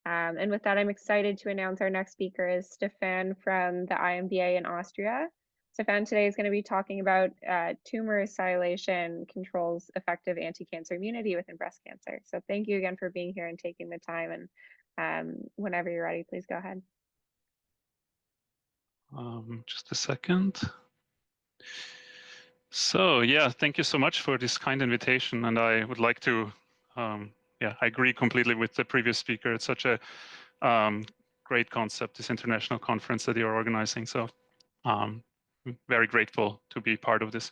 And with that, I'm excited to announce our next speaker is Stefan from the IMBA in Austria. Stefan today is going to be talking about tumor sialylation controls effective anti-cancer immunity within breast cancer. So thank you again for being here and taking the time. And whenever you're ready, please go ahead. Just a second. So yeah, thank you so much for this kind invitation. And I would like to, I agree completely with the previous speaker. It's such a great concept, this international conference that you're organizing. So I'm very grateful to be part of this.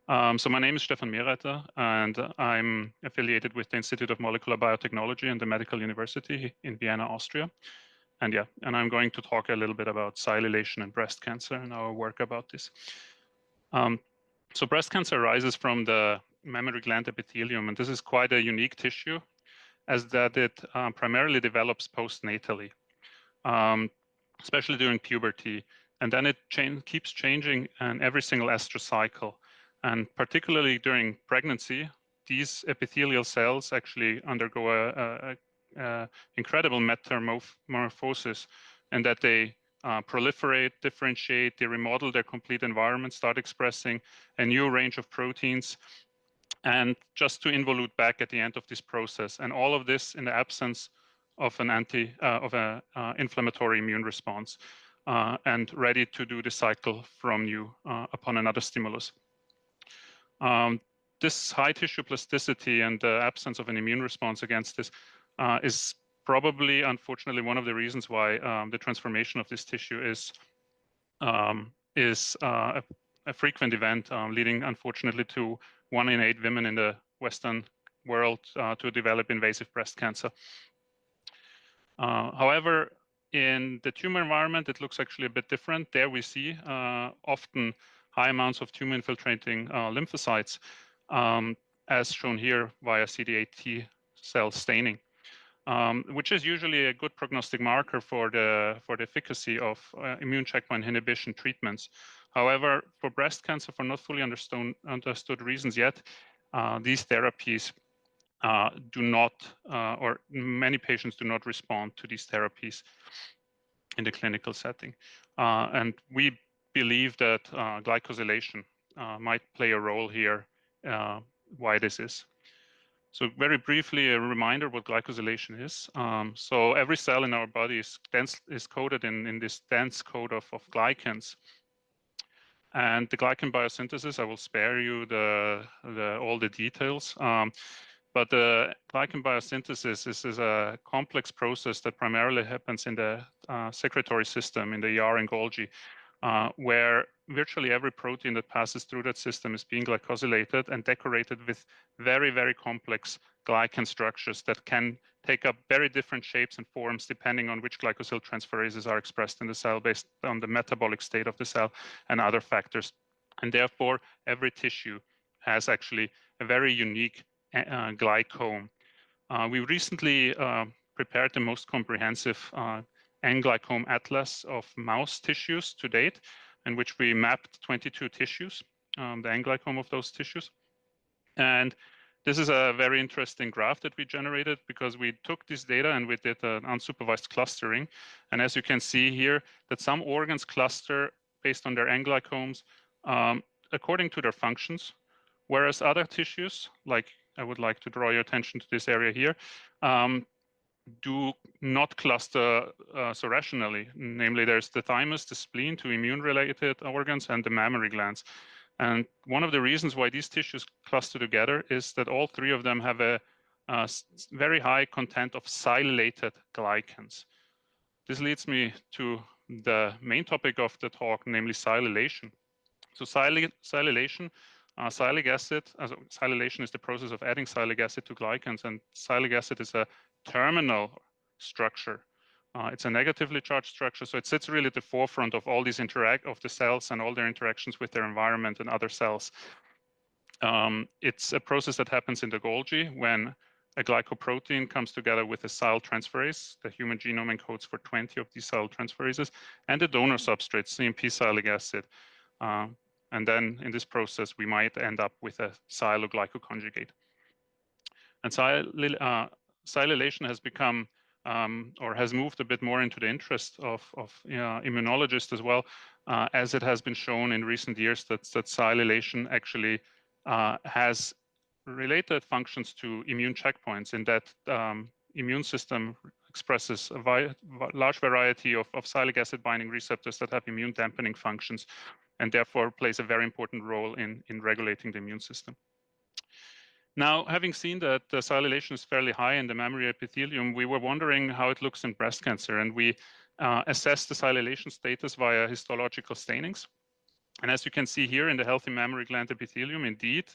So my name is Stefan Mereiter, and I'm affiliated with the Institute of Molecular Biotechnology and the Medical University in Vienna, Austria. And I'm going to talk a little bit about sialylation and breast cancer and our work about this. So breast cancer arises from the mammary gland epithelium, and this is quite a unique tissue, as that it primarily develops postnatally, especially during puberty, and then it keeps changing in every single estrous cycle, and particularly during pregnancy, these epithelial cells actually undergo a incredible metamorphosis, and that they proliferate, differentiate, they remodel their complete environment, start expressing a new range of proteins, and just to involute back at the end of this process. And all of this in the absence of an inflammatory immune response, and ready to do the cycle from new upon another stimulus. This high tissue plasticity and the absence of an immune response against this is probably, unfortunately, one of the reasons why the transformation of this tissue is a frequent event, leading, unfortunately, to 1 in 8 women in the Western world to develop invasive breast cancer. However, in the tumor environment, it looks actually a bit different. There we see often high amounts of tumor-infiltrating lymphocytes, as shown here via CD8 T cell staining. Which is usually a good prognostic marker for the efficacy of immune checkpoint inhibition treatments. However, for breast cancer, for not fully understood reasons yet, these therapies do not, or many patients do not respond to these therapies in the clinical setting. And we believe that glycosylation might play a role here, why this is. So very briefly, a reminder what glycosylation is. So every cell in our body is coded in this dense code of glycans. And the glycan biosynthesis, I will spare you all the details. But the glycan biosynthesis is a complex process that primarily happens in the secretory system, in the ER and Golgi, where virtually every protein that passes through that system is being glycosylated and decorated with very, very complex glycan structures that can take up very different shapes and forms depending on which glycosyl transferases are expressed in the cell based on the metabolic state of the cell and other factors. And therefore, every tissue has actually a very unique glycome. We recently prepared the most comprehensive N-glycome atlas of mouse tissues to date, in which we mapped 22 tissues, the N-glycome of those tissues. And this is a very interesting graph that we generated because we took this data and we did an unsupervised clustering. And as you can see here, that some organs cluster based on their N-glycomes according to their functions, whereas other tissues, like I would like to draw your attention to this area here, do not cluster so rationally. Namely, there's the thymus, the spleen, two immune-related organs, and the mammary glands. And one of the reasons why these tissues cluster together is that all three of them have a very high content of sialylated glycans. This leads me to the main topic of the talk, namely sialylation. So sialylation, sialic acid, sialylation is the process of adding sialic acid to glycans, and sialic acid is a terminal structure. It's a negatively charged structure, so it sits really at the forefront of all these of the cells and all their interactions with their environment and other cells. It's a process that happens in the Golgi when a glycoprotein comes together with a sial transferase. The human genome encodes for 20 of these sial transferases, and the donor substrate, CMP sialic acid. And then in this process, we might end up with a sialoglycoconjugate. And sialylation has become or has moved a bit more into the interest of immunologists as well, as it has been shown in recent years that sialylation actually has related functions to immune checkpoints, in that immune system expresses a large variety of sialic acid binding receptors that have immune dampening functions, and therefore plays a very important role in regulating the immune system. Now, having seen that the sialylation is fairly high in the mammary epithelium, we were wondering how it looks in breast cancer, and we assessed the sialylation status via histological stainings. And as you can see here in the healthy mammary gland epithelium, indeed,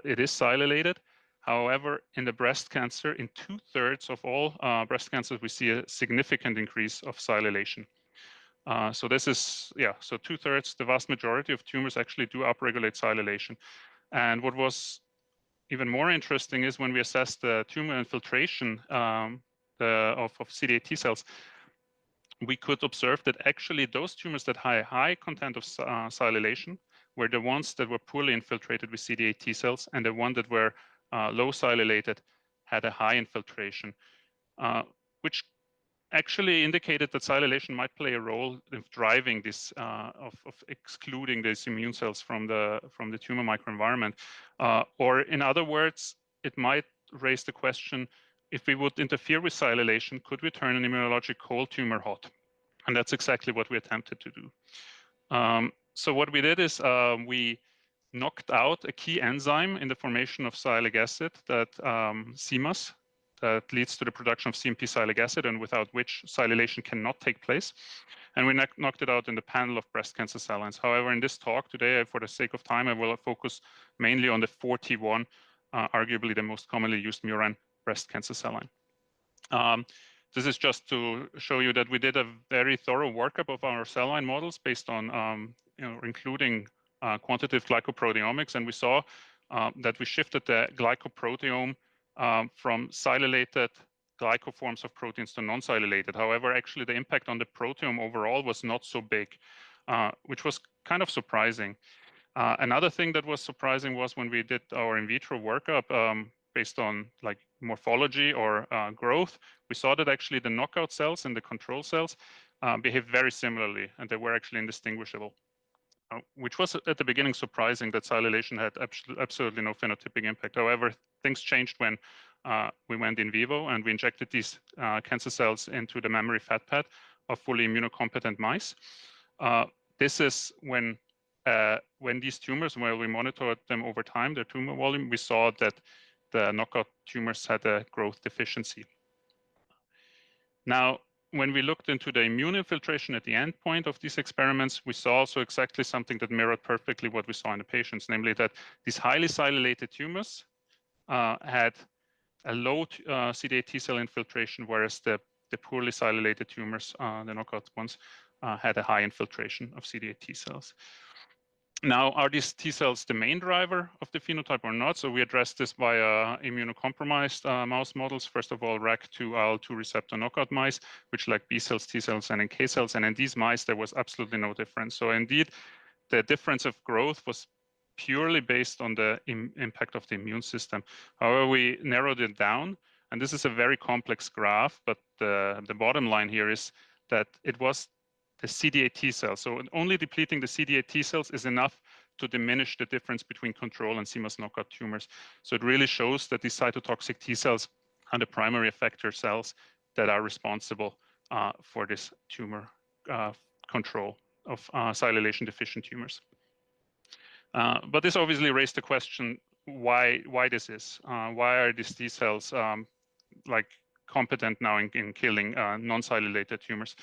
it is sialylated. However, in the breast cancer, in 2/3 of all breast cancers, we see a significant increase of sialylation. So this is, so 2/3, the vast majority of tumors actually do upregulate sialylation. And what was even more interesting is when we assessed the tumor infiltration of CD8 T cells, we could observe that actually those tumors that had high content of sialylation were the ones that were poorly infiltrated with CD8 T cells, and the one that were low sialylated had a high infiltration, which actually indicated that sialylation might play a role in driving this, of excluding these immune cells from the tumor microenvironment. Or in other words, it might raise the question, if we would interfere with sialylation, could we turn an immunologic cold tumor hot? And that's exactly what we attempted to do. So what we did is we knocked out a key enzyme in the formation of sialic acid, that CMAS, that leads to the production of CMP sialic acid, and without which sialylation cannot take place. And we knocked it out in the panel of breast cancer cell lines. However, in this talk today, for the sake of time, I will focus mainly on the 4T1, arguably the most commonly used murine breast cancer cell line. This is just to show you that we did a very thorough workup of our cell line models based on, including quantitative glycoproteomics, and we saw that we shifted the glycoproteome from sialylated glycoforms of proteins to non-sialylated. However, actually the impact on the proteome overall was not so big, which was kind of surprising. Another thing that was surprising was when we did our in vitro workup based on like morphology or growth, we saw that actually the knockout cells and the control cells behave very similarly, and they were actually indistinguishable. Which was at the beginning surprising, that sialylation had absolutely no phenotypic impact. However, things changed when we went in vivo and we injected these cancer cells into the mammary fat pad of fully immunocompetent mice. This is when these tumors, where we monitored them over time, their tumor volume, we saw that the knockout tumors had a growth deficiency. Now, when we looked into the immune infiltration at the end point of these experiments, we saw also exactly something that mirrored perfectly what we saw in the patients, namely that these highly sialylated tumors had a low CD8 T cell infiltration, whereas the poorly sialylated tumors, the knockout ones, had a high infiltration of CD8 T cells. Now, are these T cells the main driver of the phenotype or not? So we addressed this via immunocompromised mouse models. First of all, RAC2 IL-2 receptor knockout mice, which lack B cells, T cells, and NK cells. And in these mice, there was absolutely no difference. So indeed, the difference of growth was purely based on the impact of the immune system. However, we narrowed it down, and this is a very complex graph, but the bottom line here is that it was the CD8 T cells. So only depleting the CD8 T cells is enough to diminish the difference between control and CMAS knockout tumors. So it really shows that these cytotoxic T cells are the primary effector cells that are responsible for this tumor control of sialylation deficient tumors. But this obviously raised the question, why this is? Why are these T cells like competent now in killing non-sialylated tumors?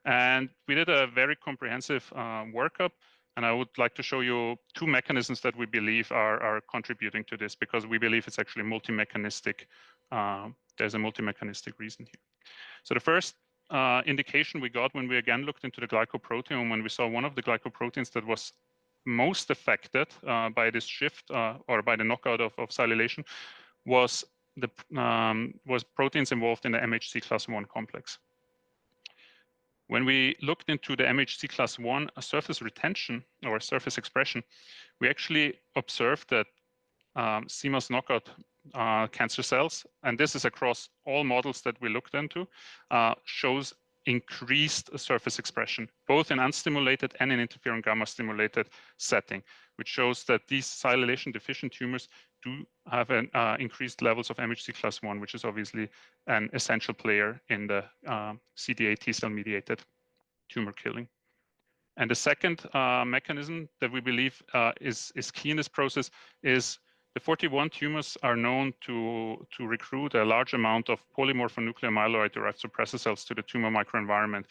And we did a very comprehensive workup, and I would like to show you two mechanisms that we believe are contributing to this, because we believe it's actually multi-mechanistic. There's a multi-mechanistic reason here. So the first indication we got when we again looked into the glycoproteome, when we saw one of the glycoproteins that was most affected by this shift or by the knockout of sialylation was proteins involved in the MHC class 1 complex. When we looked into the MHC class 1 surface retention or surface expression, we actually observed that CMOS knockout cancer cells, and this is across all models that we looked into, shows increased surface expression, both in unstimulated and in interferon gamma stimulated setting, which shows that these sialylation deficient tumors do have an increased levels of MHC class 1, which is obviously an essential player in the CD8 T cell mediated tumor killing. And the second mechanism that we believe is key in this process is the 41 tumors are known to recruit a large amount of polymorphonuclear myeloid-derived suppressor cells to the tumor microenvironment.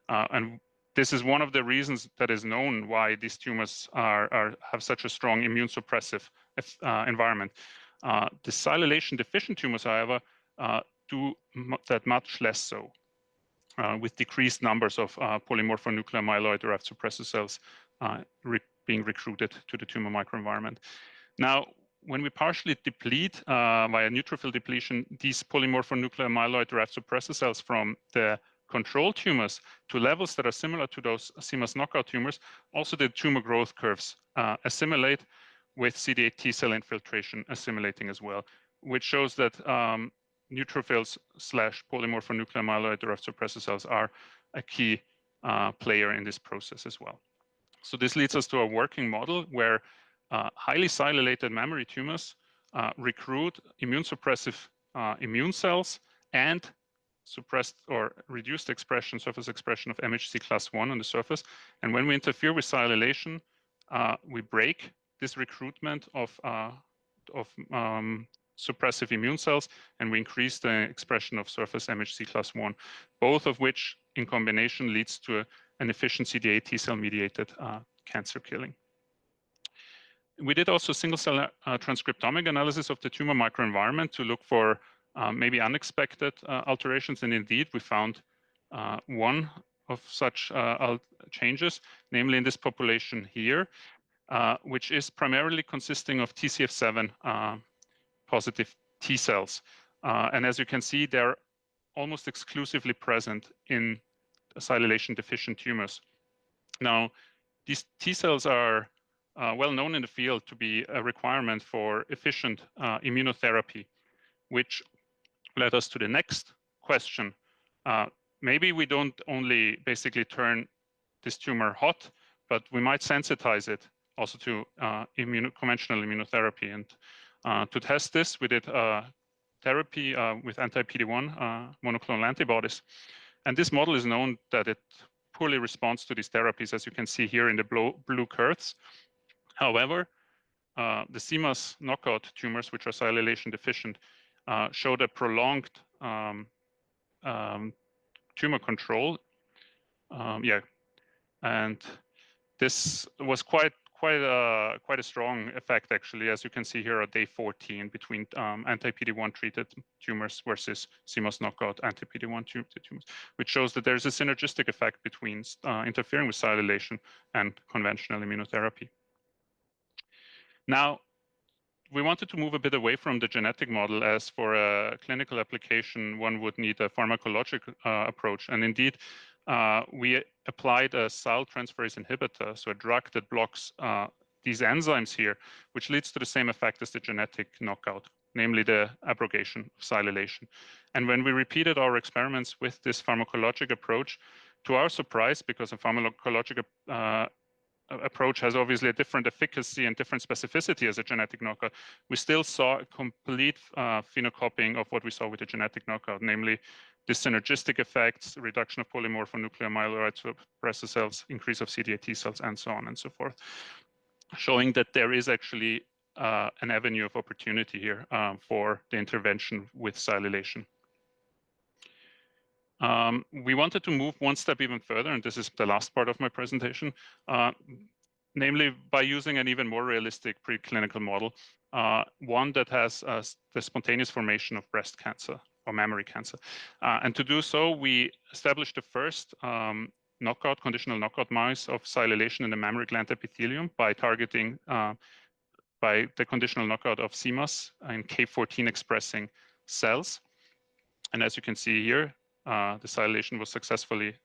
And this is one of the reasons that is known why these tumors have such a strong immune suppressive environment. The sialylation deficient tumors, however, do that much less so. With decreased numbers of polymorphonuclear myeloid-derived suppressor cells being recruited to the tumor microenvironment. Now, when we partially deplete via neutrophil depletion these polymorphonuclear myeloid-derived suppressor cells from the control tumors to levels that are similar to those CMOS knockout tumors, also the tumor growth curves assimilate, with CD8 T cell infiltration assimilating as well, which shows that neutrophils / polymorphonuclear myeloid-derived suppressor cells are a key player in this process as well. So this leads us to a working model where highly sialylated mammary tumors recruit immune suppressive immune cells and suppressed or reduced expression, surface expression of MHC class 1 on the surface. And when we interfere with sialylation, we break this recruitment of suppressive immune cells, and we increase the expression of surface MHC class 1, both of which in combination leads to an efficient CD8 T cell mediated cancer killing. We did also single cell transcriptomic analysis of the tumor microenvironment to look for maybe unexpected alterations, and indeed we found one of such changes, namely in this population here, which is primarily consisting of TCF7 positive T cells. And as you can see, they're almost exclusively present in sialylation deficient tumors. Now, these T cells are well known in the field to be a requirement for efficient immunotherapy, which led us to the next question. Maybe we don't only basically turn this tumor hot, but we might sensitize it also to conventional immunotherapy. And to test this, we did therapy with anti-PD-1 monoclonal antibodies. And this model is known that it poorly responds to these therapies, as you can see here in the blue curves. However, the CMOS knockout tumors, which are sialylation deficient, showed a prolonged tumor control. And this was quite a strong effect, actually, as you can see here at day 14 between anti-PD-1 treated tumors versus CMOS knockout anti-PD-1 treated tumors, which shows that there's a synergistic effect between interfering with sialylation and conventional immunotherapy. Now, we wanted to move a bit away from the genetic model, as for a clinical application, one would need a pharmacologic approach. And indeed, we applied a sial transferase inhibitor, so a drug that blocks these enzymes here, which leads to the same effect as the genetic knockout, namely the abrogation of sialylation. And when we repeated our experiments with this pharmacologic approach, to our surprise, because a pharmacologic approach has obviously a different efficacy and different specificity as a genetic knockout, we still saw a complete phenocopying of what we saw with the genetic knockout, namely the synergistic effects, reduction of polymorphonuclear myeloid suppressor cells, increase of CD8 T cells, and so on and so forth, showing that there is actually an avenue of opportunity here for the intervention with sialylation. We wanted to move one step even further, and this is the last part of my presentation, namely by using an even more realistic preclinical model, one that has the spontaneous formation of breast cancer or mammary cancer. And to do so, we established the first conditional knockout mouse of sialylation in the mammary gland epithelium by targeting by the conditional knockout of CMOS and K14 expressing cells. And as you can see here, the sialylation was successfully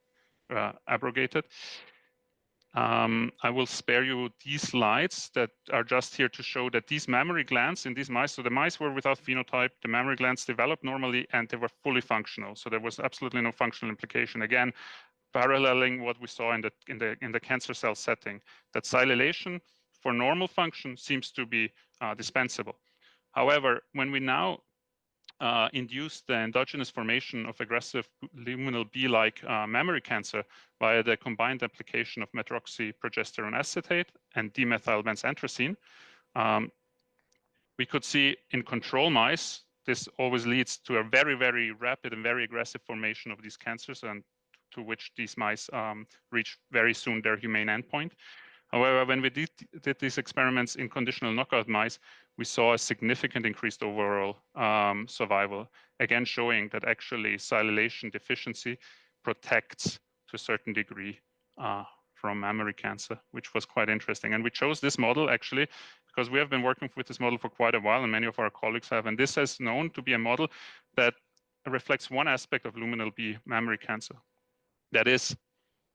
abrogated. I will spare you these slides that are just here to show that these mammary glands in these mice, so the mice were without phenotype, the mammary glands developed normally, and they were fully functional. So there was absolutely no functional implication. Again, paralleling what we saw in the cancer cell setting, that sialylation for normal function seems to be dispensable. However, when we now induce the endogenous formation of aggressive luminal B-like mammary cancer via the combined application of medroxyprogesterone acetate and dimethylbenzanthracene, we could see in control mice, this always leads to a very, very rapid and very aggressive formation of these cancers, and to which these mice reach very soon their humane endpoint. However, when we did these experiments in conditional knockout mice, we saw a significant increased overall survival, again showing that actually sialylation deficiency protects to a certain degree from mammary cancer, which was quite interesting. And we chose this model actually because we have been working with this model for quite a while, and many of our colleagues have. And this is known to be a model that reflects one aspect of luminal B mammary cancer. That is,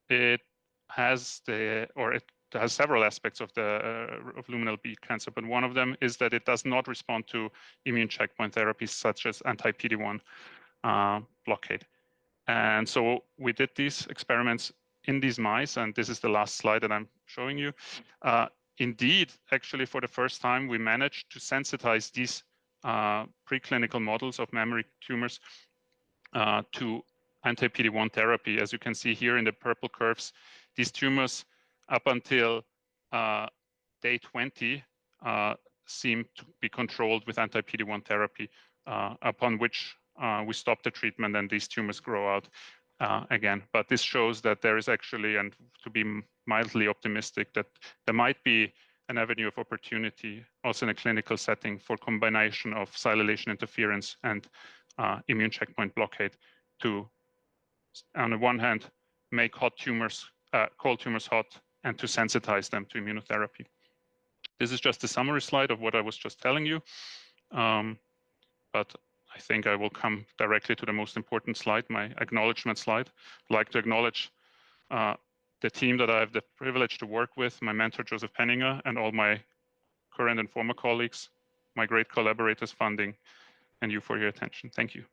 it has several aspects of luminal B cancer, but one of them is that it does not respond to immune checkpoint therapies such as anti-PD-1 blockade. And so we did these experiments in these mice, and this is the last slide that I'm showing you. Indeed, actually, for the first time, we managed to sensitize these preclinical models of mammary tumors to anti-PD-1 therapy. As you can see here in the purple curves, these tumors up until day 20 seem to be controlled with anti-PD-1 therapy, upon which we stop the treatment and these tumors grow out again. But this shows that there is actually, and to be mildly optimistic, that there might be an avenue of opportunity also in a clinical setting for combination of sialylation interference and immune checkpoint blockade to, on the one hand, make hot tumors, cold tumors hot, and to sensitize them to immunotherapy. This is just a summary slide of what I was just telling you, but I think I will come directly to the most important slide, my acknowledgement slide. I'd like to acknowledge the team that I have the privilege to work with, my mentor, Joseph Penninger, and all my current and former colleagues, my great collaborators, funding, and you for your attention. Thank you.